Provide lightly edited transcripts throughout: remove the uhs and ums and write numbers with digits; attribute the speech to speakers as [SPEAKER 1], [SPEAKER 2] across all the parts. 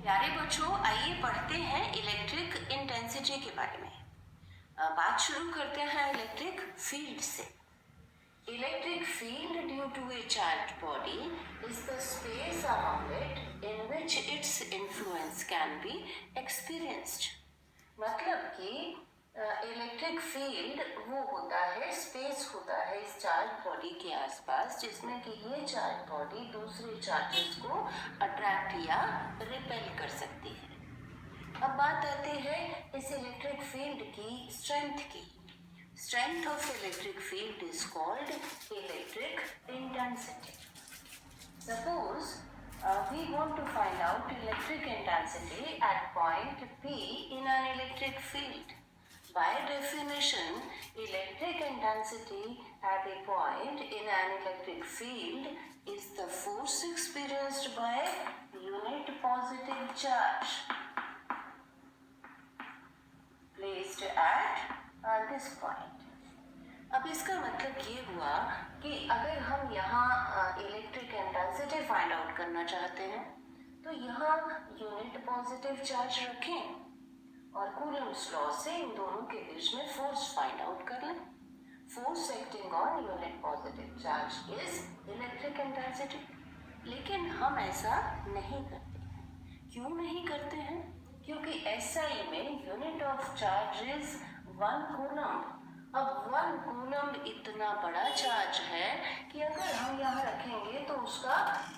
[SPEAKER 1] प्यारे बच्चों, आइए पढ़ते हैं इलेक्ट्रिक इंटेंसिटी के बारे में। बात शुरू करते हैं इलेक्ट्रिक फील्ड से। Electric field due to a charge body is the space around it in which its influence can be experienced. मतलब कि इलेक्ट्रिक फील्ड वो होता है, स्पेस होता है इस चार्ज बॉडी के आसपास जिसमें कि ये चार्ज बॉडी दूसरे चार्जेस को अट्रैक्ट या रिपेल कर सकती है। अब बात आती है इस इलेक्ट्रिक फील्ड की स्ट्रेंथ की। Strength of electric field is called electric intensity. Suppose we want to find out electric intensity at point P in an electric field. By definition, electric intensity at a point in an electric field is the force experienced by unit positive charge placed at this point. अब इसका मतलब ये हुआ कि अगर हम यहाँ electric intensity find out करना चाहते हैं तो यहाँ यूनिट पॉजिटिव चार्ज रखें और कूलम्ब्स लॉ से इन दोनों के बीच में फोर्स फाइंड आउट कर लें। Force acting on unit positive charge is electric intensity. लेकिन हम ऐसा नहीं करते हैं। क्यों नहीं करते हैं? क्योंकि SI में unit of charge is 1 coulomb. अब 1 कूलम्ब इतना बड़ा चार्ज है कि अगर हम यहाँ रखेंगे तो उसका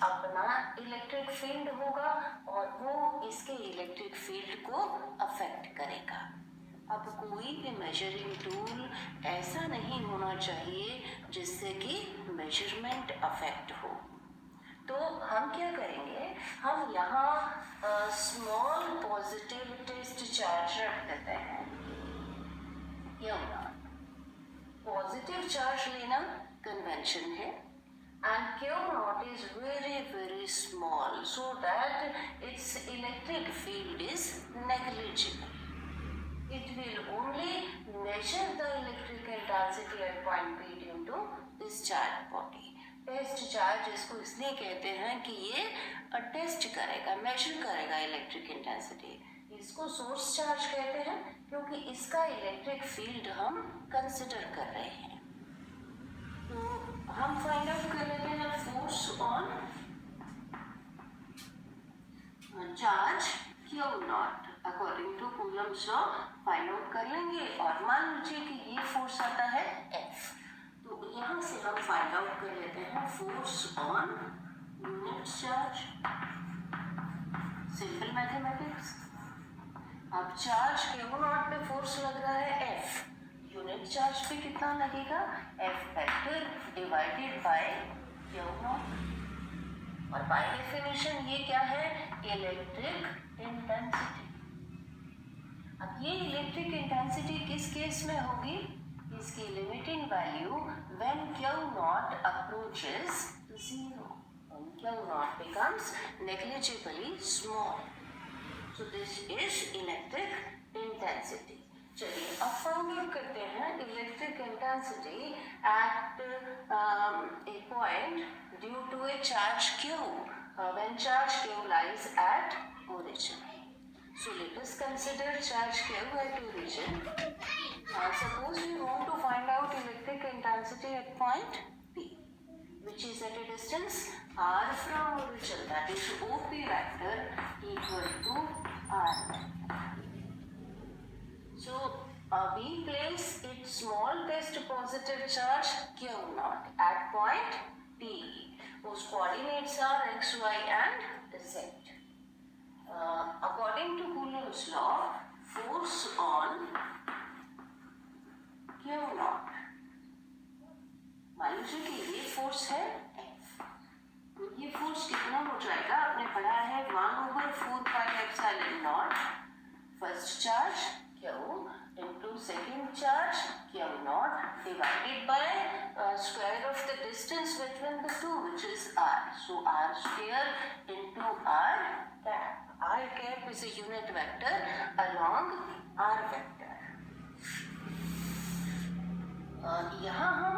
[SPEAKER 1] अपना इलेक्ट्रिक फील्ड होगा और वो इसके इलेक्ट्रिक फील्ड को अफेक्ट करेगा। अब कोई भी मेजरिंग टूल ऐसा नहीं होना चाहिए जिससे कि मेजरमेंट अफेक्ट हो। तो हम क्या करेंगे, हम यहाँ स्मॉल पॉजिटिव टेस्ट चार्ज रख देते हैं। पॉजिटिव चार्ज लेना कन्वेंशन है and Q naught is very small so that its electric field is negligible. It will only measure the electric intensity at point P due to this charge body. Test charge इसको इसलिए कहते हैं कि ये test करेगा, major करेगा electric intensity. इसको source charge कहते हैं क्योंकि इसका इलेक्ट्रिक फील्ड हम कंसिडर कर रहे हैं। तो हम फाइंड आउट कर लेते हैं force on charge Q naught according to Coulomb's law find out कर लेंगे और मान लीजिए कि ये फोर्स आता है F। तो यहाँ से हम फाइंड आउट कर लेते हैं force on unit charge. Simple mathematics. अब चार्ज Q नॉट पे फोर्स लग रहा है F, यूनिट चार्ज पे कितना लगेगा F factor divided by Q not. और बाय डेफिनेशन ये क्या है, इलेक्ट्रिक इंटेंसिटी। अब ये इलेक्ट्रिक इंटेंसिटी किस केस में होगी, इसकी limiting value when Q not approaches 0, when Q not becomes negligibly small. So this is electric intensity. चलिए अब फाइंड आउट करते हैं electric intensity at a point due to a charge Q when charge Q lies at origin. So let us consider charge Q at origin. Suppose we want to find out electric intensity at point P, which is at a distance r from origin, that is OP vector equal to r. So we place its small test positive charge Q naught at point P, whose coordinates are x, y and z. According to Coulomb's law, force on Q naught, मान लीजिए कि ये force है F। तो ये force कितना हो जाएगा, आपने पढ़ा है 1/4 pi epsilon not first charge Q into second charge Q naught divided by square of the distance between the two, which is r. So r square into r cap. R cap is a unit vector along r vector. यहाँ हम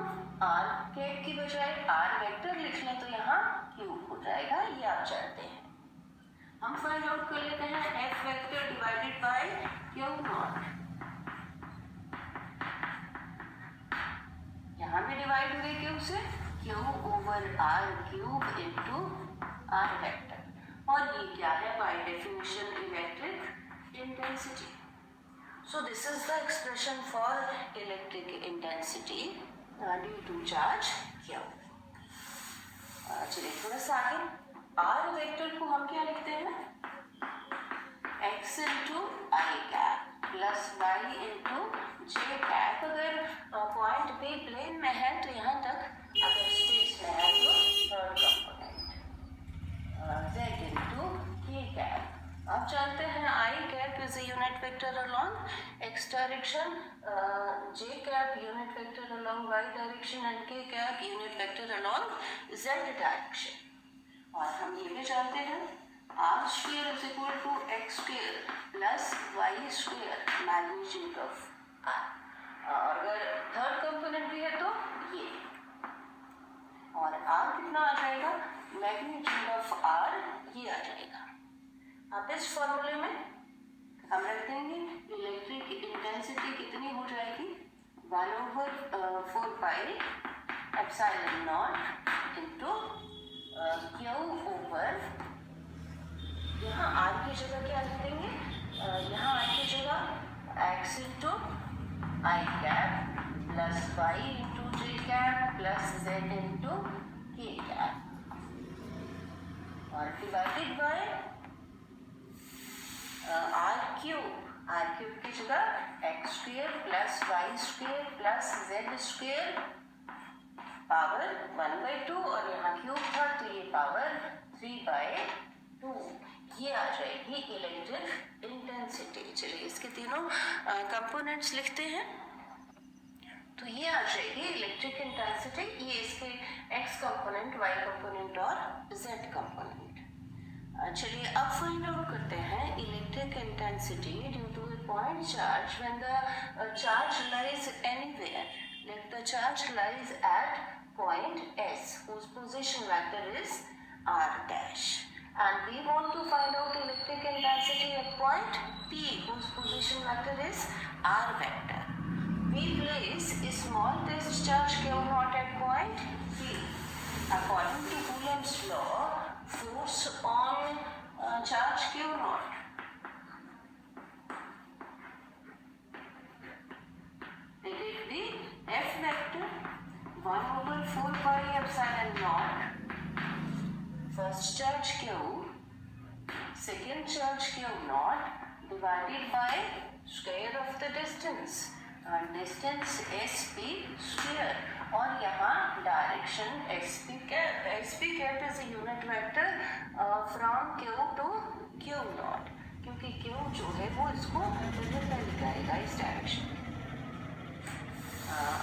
[SPEAKER 1] r cap की बजाय r vector लिख लें तो यहाँ cube हो जाएगा, ये आप जानते हैं। हम फाइंड आउट कर लेते हैं F vector divided by Q naught. यहाँ भी डिवाइड हुए क्यू से, Q over R cube into R vector. और ये क्या है? By definition electric intensity. So this is the expression for electric intensity due to charge Q। चलिए थोड़ा सा आगे, R वेक्टर को हम क्या लिखते हैं? X into i cap plus y into j cap. अगर पॉइंट बी प्लेन में है तो यहाँ तक, अगर स्पेस में है तो थर्ड कंपोनेंट Z इंटू के कैप। आप जानते हैं I cap is a unit vector along X direction, J cap unit vector along Y direction and K cap unit vector along Z direction. और हम ये भी जानते हैं R square is equal to X square plus Y square magnitude of R. अगर third component भी है तो ये, और आर कितना आ जाएगा? मैग्नीट्यूड ऑफ आर ये आ जाएगा। अब इस फॉर्मूले में हम रख देंगे इलेक्ट्रिक इंटेंसिटी कितनी हो जाएगी? 1/4 pi epsilon naught into Q over, यहाँ आर की जगह क्या लिख देंगे? यहाँ आर की जगह x into i cap plus y into j cap plus z into के कैप, और डिवाइडेड बाय आर क्यूब की जगह x square plus Y square plus z square power 1/2, और यहाँ क्यूब था तो ये पावर 3/2। ये आ जाएगी इलेक्ट्रिक इंटेंसिटी। चलिए इसके तीनों कंपोनेंट्स लिखते हैं। तो ये आ जाएगी इलेक्ट्रिक इंटेंसिटी, ये इसके एक्स कंपोनेंट, वाई कंपोनेंट और जेड कंपोनेंट। चलिए अब फाइंड आउट करते हैं electric intensity due to a point charge when the charge lies anywhere, like the charge lies at point S whose position vector is r dash, and we want to find out electric intensity at point P whose position vector is r vector. We place a small test charge Q naught at point P. According to Coulomb's law, force on charge Q naught it is the F vector 1/4 pi epsilon naught, first charge Q, second charge Q naught divided by square of the distance, distance SP square, और यहाँ direction SP cap is a unit vector from Q to Q naught, क्योंकि Q जो है वो इसको repel करेगा इस direction.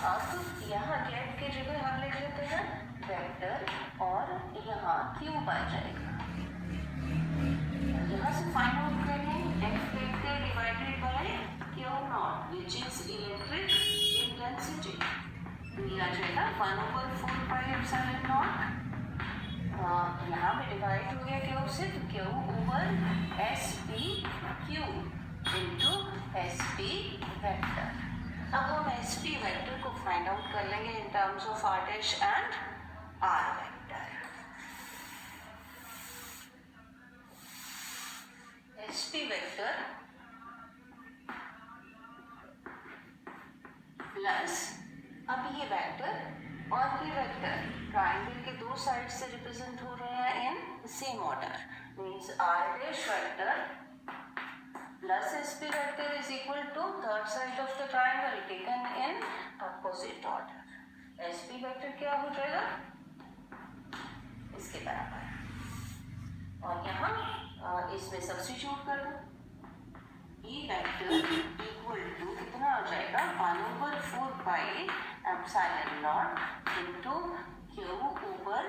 [SPEAKER 1] अब यहाँ कैप की जगह हम लिख लेते हैं वेक्टर, और यहाँ क्यूब आ जाएगा। यहाँ से फाइंड आउट करेंगे F vector divided by Q not which is electric intensity. ये आ जाएगा 1/4 पाई एप्सिलॉन नॉट, यहाँ पे डिवाइड हो गया क्यू से, तो Q over S P Q into S P vector. अब हम एस पी वेक्टर को फाइंड आउट कर लेंगे in terms of R dash and R vector. S P vector plus, अब ये वेक्टर और ये वेक्टर ट्राइंगल के दो साइड से रिप्रेजेंट हो रहे हैं in same order, means R dash vector plus SP vector is equal to third side of the triangle taken in opposite order. SP vector क्या हो जाएगा? इसके बराबर, और यहाँ इसमें सब्स्टिट्यूट कर दो। E vector equal to कितना हो जाएगा? 1/4 pi epsilon naught into Q over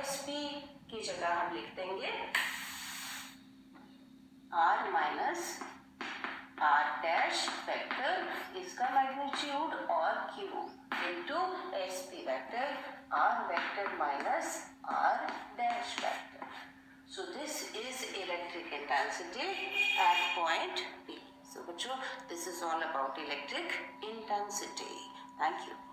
[SPEAKER 1] SP की जगह हम लिख देंगे R minus R dash vector इसका मैग्नीट्यूड और Q into SP vector R vector minus R dash vector. So at point P. So बच्चों, this is all about electric intensity. Thank you.